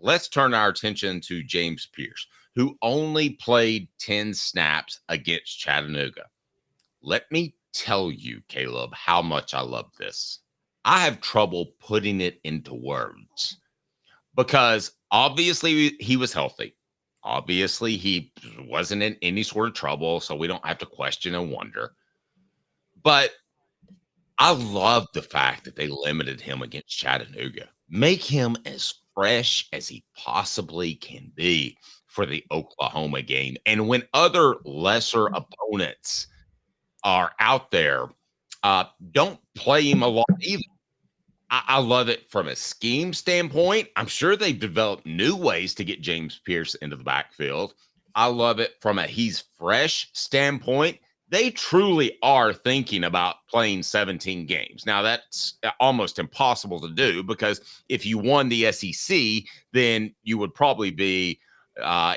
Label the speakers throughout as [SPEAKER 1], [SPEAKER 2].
[SPEAKER 1] let's turn our attention to James Pearce, who only played 10 snaps against Chattanooga. Let me tell you, Caleb, how much I love this. I have trouble putting it into words because obviously he was healthy. Obviously, he wasn't in any sort of trouble, so we don't have to question and wonder. But I love the fact that they limited him against Chattanooga. Make him as fresh as he possibly can be for the Oklahoma game. And when other lesser opponents are out there, don't play him a lot either. I love it from a scheme standpoint. I'm sure they've developed new ways to get James Pearce into the backfield. I love it from a he's fresh standpoint. They truly are thinking about playing 17 games. Now, that's almost impossible to do because if you won the SEC, then you would probably be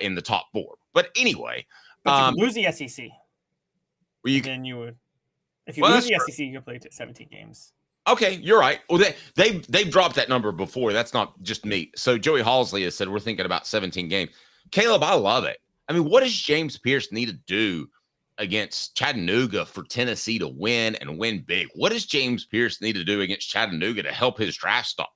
[SPEAKER 1] in the top 4. But anyway.
[SPEAKER 2] But you could lose the SEC. Then you would. If you lose the SEC, you can play 17 games.
[SPEAKER 1] Okay, you're right. Well, they've dropped that number before. That's not just me. So Joey Halsley has said we're thinking about 17 games. Caleb, I love it. I mean, what does James Pearce need to do against Chattanooga for Tennessee to win and win big? What does James Pearce need to do against Chattanooga to help his draft stock?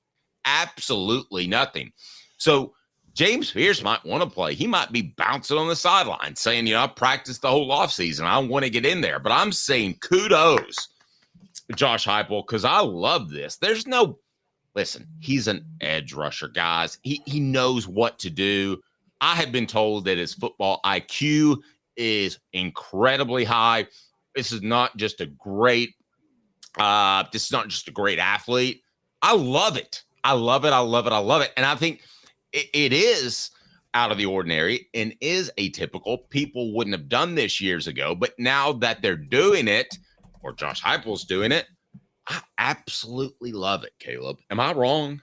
[SPEAKER 1] Absolutely nothing. So James Pearce might want to play. He might be bouncing on the sideline saying, I practiced the whole offseason. I want to get in there. But I'm saying kudos Josh Heupel, because I love this. Listen, he's an edge rusher, guys. He knows what to do. I have been told that his football IQ is incredibly high. This is not just a great athlete. I love it. I love it. And I think it is out of the ordinary and is atypical. People wouldn't have done this years ago, but now that they're doing it, or Josh Heupel's doing it, I absolutely love it, Caleb. Am I wrong?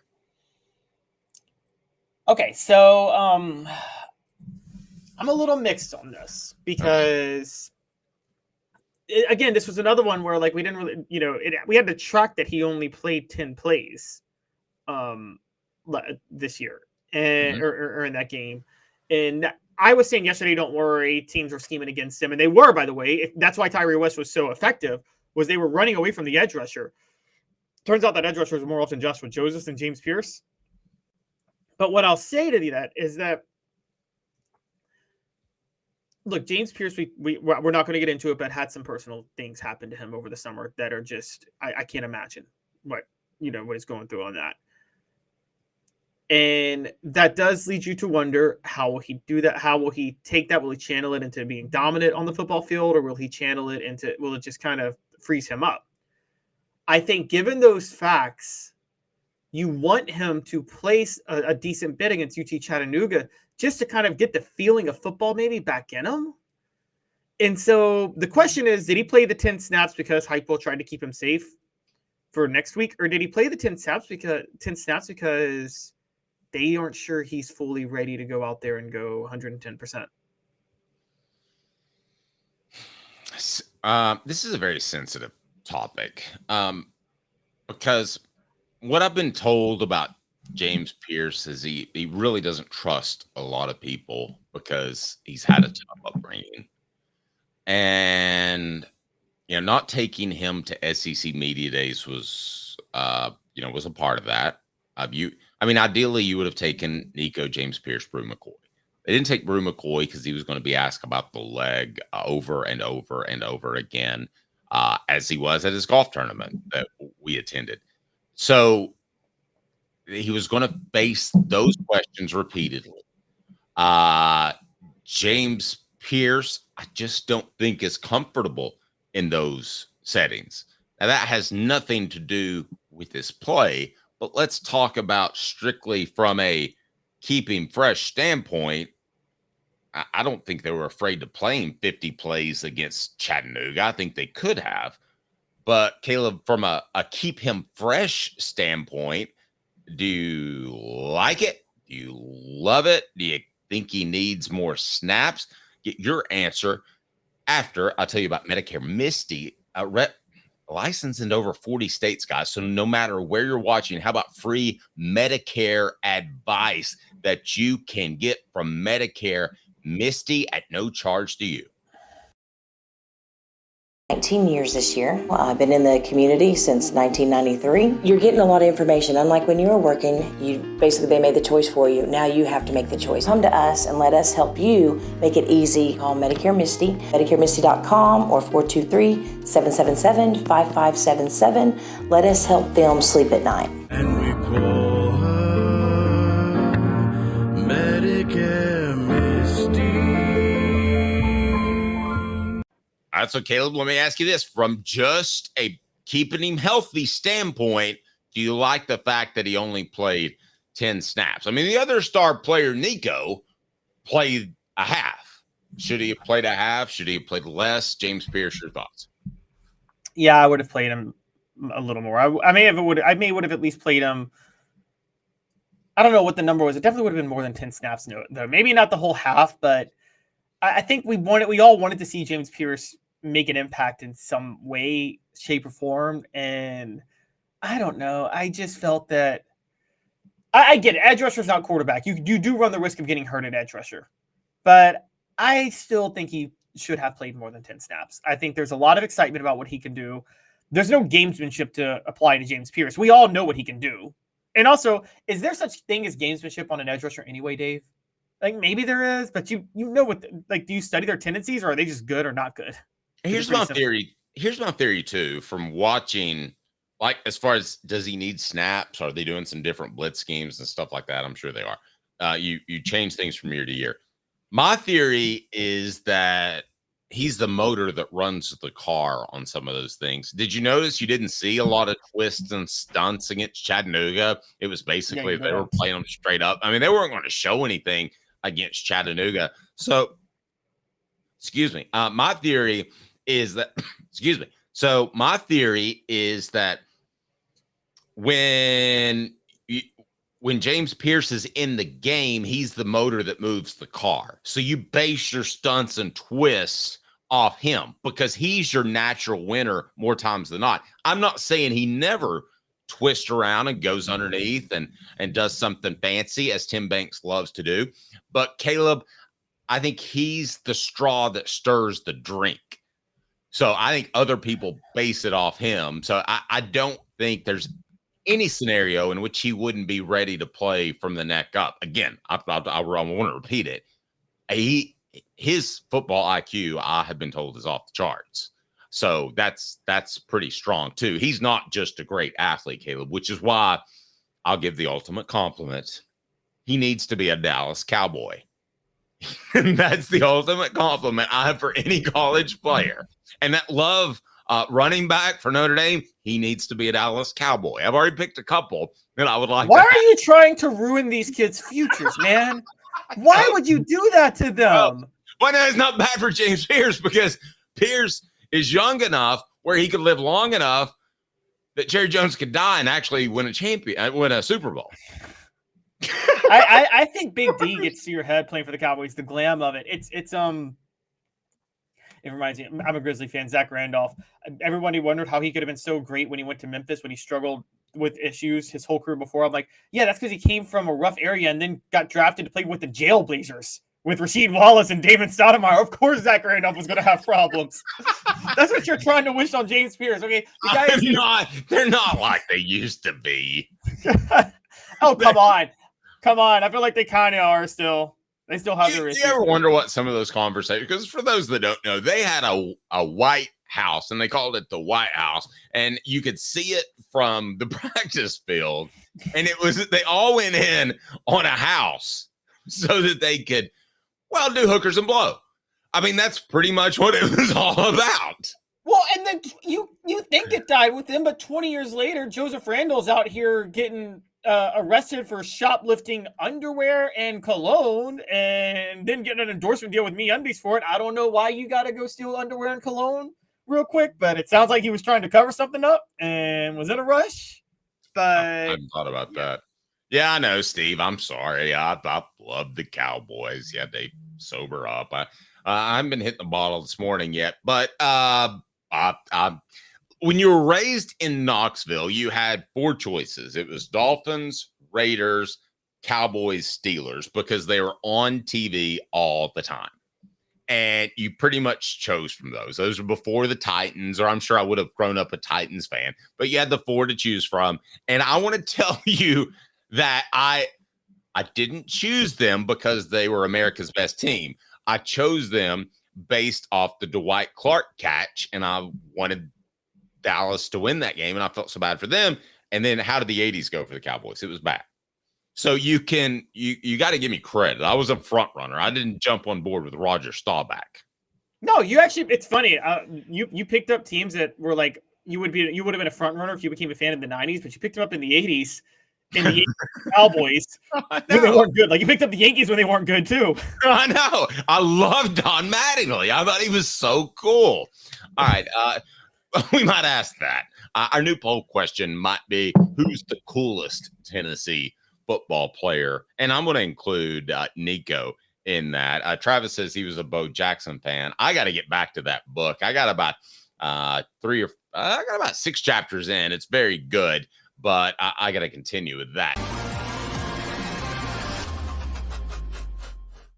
[SPEAKER 2] Okay, so I'm a little mixed on this because, again, this was another one where we didn't really, we had to track that he only played 10 plays this year and or in that game. And I was saying yesterday, don't worry, teams were scheming against him. And they were, by the way. That's why Tyree West was so effective, was they were running away from the edge rusher. Turns out that edge rusher is more often Joshua Joseph than James Pearce. But what I'll say to that is that, look, James Pearce, we're not going to get into it, but had some personal things happen to him over the summer that are just, I can't imagine what he's going through on that. And that does lead you to wonder, how will he do that? How will he take that? Will he channel it into being dominant on the football field, or will he channel it into, will it just kind of freeze him up? I think given those facts, you want him to place a decent bid against UT Chattanooga just to kind of get the feeling of football maybe back in him. And so the question is, did he play the 10 snaps because Heupel tried to keep him safe for next week? Or did he play the 10 snaps because they aren't sure he's fully ready to go out there and go 110%?
[SPEAKER 1] This is a very sensitive topic because what I've been told about James Pearce is he really doesn't trust a lot of people because he's had a tough upbringing. And, not taking him to SEC Media Days was a part of that. Ideally, you would have taken Nico, James Pearce, Brew McCoy. They didn't take Brew McCoy because he was going to be asked about the leg over and over and over again, as he was at his golf tournament that we attended. So he was going to face those questions repeatedly. James Pearce, I just don't think is comfortable in those settings. Now, that has nothing to do with his play, but let's talk about strictly from a keep him fresh standpoint. I don't think they were afraid to play him 50 plays against Chattanooga. I think they could have. But Caleb, from a keep him fresh standpoint, do you like it? Do you love it? Do you think he needs more snaps? Get your answer after I tell you about Medicare Misty. licensed in over 40 states, guys. So no matter where you're watching, how about free Medicare advice that you can get from Medicare Misty at no charge to you?
[SPEAKER 3] 19 years this year. I've been in the community since 1993. You're getting a lot of information. Unlike when you were working, they made the choice for you. Now you have to make the choice. Come to us and let us help you make it easy. Call Medicare Misty, MedicareMisty.com or 423-777-5577. Let us help them sleep at night.
[SPEAKER 4] And we call her Medicare Misty.
[SPEAKER 1] All right, so Caleb, let me ask you this. From just a keeping him healthy standpoint, do you like the fact that he only played 10 snaps? I mean, the other star player, Nico, played a half. Should he have played a half? Should he have played less? James Pearce, your thoughts?
[SPEAKER 2] Yeah, I would have played him a little more. I may would have at least played him. I don't know what the number was. It definitely would have been more than 10 snaps, though. Maybe not the whole half, but I think we all wanted to see James Pearce make an impact in some way, shape, or form. And I don't know. I just felt that I get it. Edge rusher is not quarterback. You do run the risk of getting hurt at edge rusher, but I still think he should have played more than 10 snaps. I think there's a lot of excitement about what he can do. There's no gamesmanship to apply to James Pearce. We all know what he can do. And also, is there such thing as gamesmanship on an edge rusher anyway, Dave? Like, maybe there is, but you know what, like, do you study their tendencies, or are they just good or not good?
[SPEAKER 1] Here's my theory. Here's my theory too, from watching, like, as far as does he need snaps? Are they doing some different blitz schemes and stuff like that? I'm sure they are. You change things from year to year. My theory is that he's the motor that runs the car on some of those things. Did you notice you didn't see a lot of twists and stunts against Chattanooga? It was basically they were playing them straight up. I mean, they weren't going to show anything against Chattanooga. So, excuse me. My theory is that, excuse me. So my theory is that when James Pearce is in the game, he's the motor that moves the car. So you base your stunts and twists off him because he's your natural winner more times than not. I'm not saying he never twists around and goes underneath and does something fancy, as Tim Banks loves to do. But Caleb, I think he's the straw that stirs the drink. So I think other people base it off him. So I don't think there's any scenario in which he wouldn't be ready to play from the neck up. Again, I want to repeat it. His football IQ, I have been told, is off the charts. So that's pretty strong too. He's not just a great athlete, Caleb, which is why I'll give the ultimate compliment. He needs to be a Dallas Cowboy. And that's the ultimate compliment I have for any college player. And that Love running back for Notre Dame, he needs to be a Dallas Cowboy. I've already picked a couple that I would like.
[SPEAKER 2] Why are you trying to ruin these kids' futures, man? Why would you do that to them?
[SPEAKER 1] Well, no, it's not bad for James Pearce because Pearce is young enough where he could live long enough that Jerry Jones could die and actually win a Super Bowl.
[SPEAKER 2] I think Big D gets to your head playing for the Cowboys. The glam of it. It reminds me. I'm a Grizzly fan. Zach Randolph. Everybody wondered how he could have been so great when he went to Memphis when he struggled with issues his whole career before. I'm like, yeah, that's because he came from a rough area and then got drafted to play with the Jailblazers with Rasheed Wallace and David Stoudemire. Of course, Zach Randolph was going to have problems. That's what you're trying to wish on James Pearce. Okay,
[SPEAKER 1] they're not like they used to be.
[SPEAKER 2] Oh, come on. I feel like they kind of are still. They still have their issues.
[SPEAKER 1] You ever wonder what some of those conversations, because for those that don't know, they had a White House and they called it the White House, and you could see it from the practice field, and they all went in on a house so that they could, do hookers and blow. I mean, that's pretty much what it was all about.
[SPEAKER 2] Well, and then you think it died with him, but 20 years later, Joseph Randall's out here getting arrested for shoplifting underwear and cologne, and then getting an endorsement deal with MeUndies for it. I don't know why you got to go steal underwear and cologne real quick, but it sounds like he was trying to cover something up and was in a rush. But
[SPEAKER 1] I hadn't thought about that. Yeah, I know, Steve. I'm sorry. I love the Cowboys. Yeah, they sober up. I haven't been hitting the bottle this morning yet, but when you were raised in Knoxville, you had 4 choices. It was Dolphins, Raiders, Cowboys, Steelers, because they were on TV all the time. And you pretty much chose from those. Those were before the Titans, or I'm sure I would have grown up a Titans fan, but you had the 4 to choose from. And I want to tell you that I didn't choose them because they were America's best team. I chose them based off the Dwight Clark catch, and I wanted Dallas to win that game, and I felt so bad for them. And then how did the 80s go for the Cowboys? It was bad. So you got to give me credit. I was a front runner. I didn't jump on board with Roger Staubach.
[SPEAKER 2] No, you actually, it's funny. You picked up teams that were like, you would have been a front runner if you became a fan in the 90s, but you picked them up in the 80s. In the 80s, Cowboys when they weren't good. Like, you picked up the Yankees when they weren't good too.
[SPEAKER 1] I know. I love Don Mattingly. I thought he was so cool. All right. We might ask that. Our new poll question might be, who's the coolest Tennessee football player? And I'm going to include Nico in that. Travis says he was a Bo Jackson fan. I got to get back to that book. I got about 6 chapters in. It's very good, but I got to continue with that.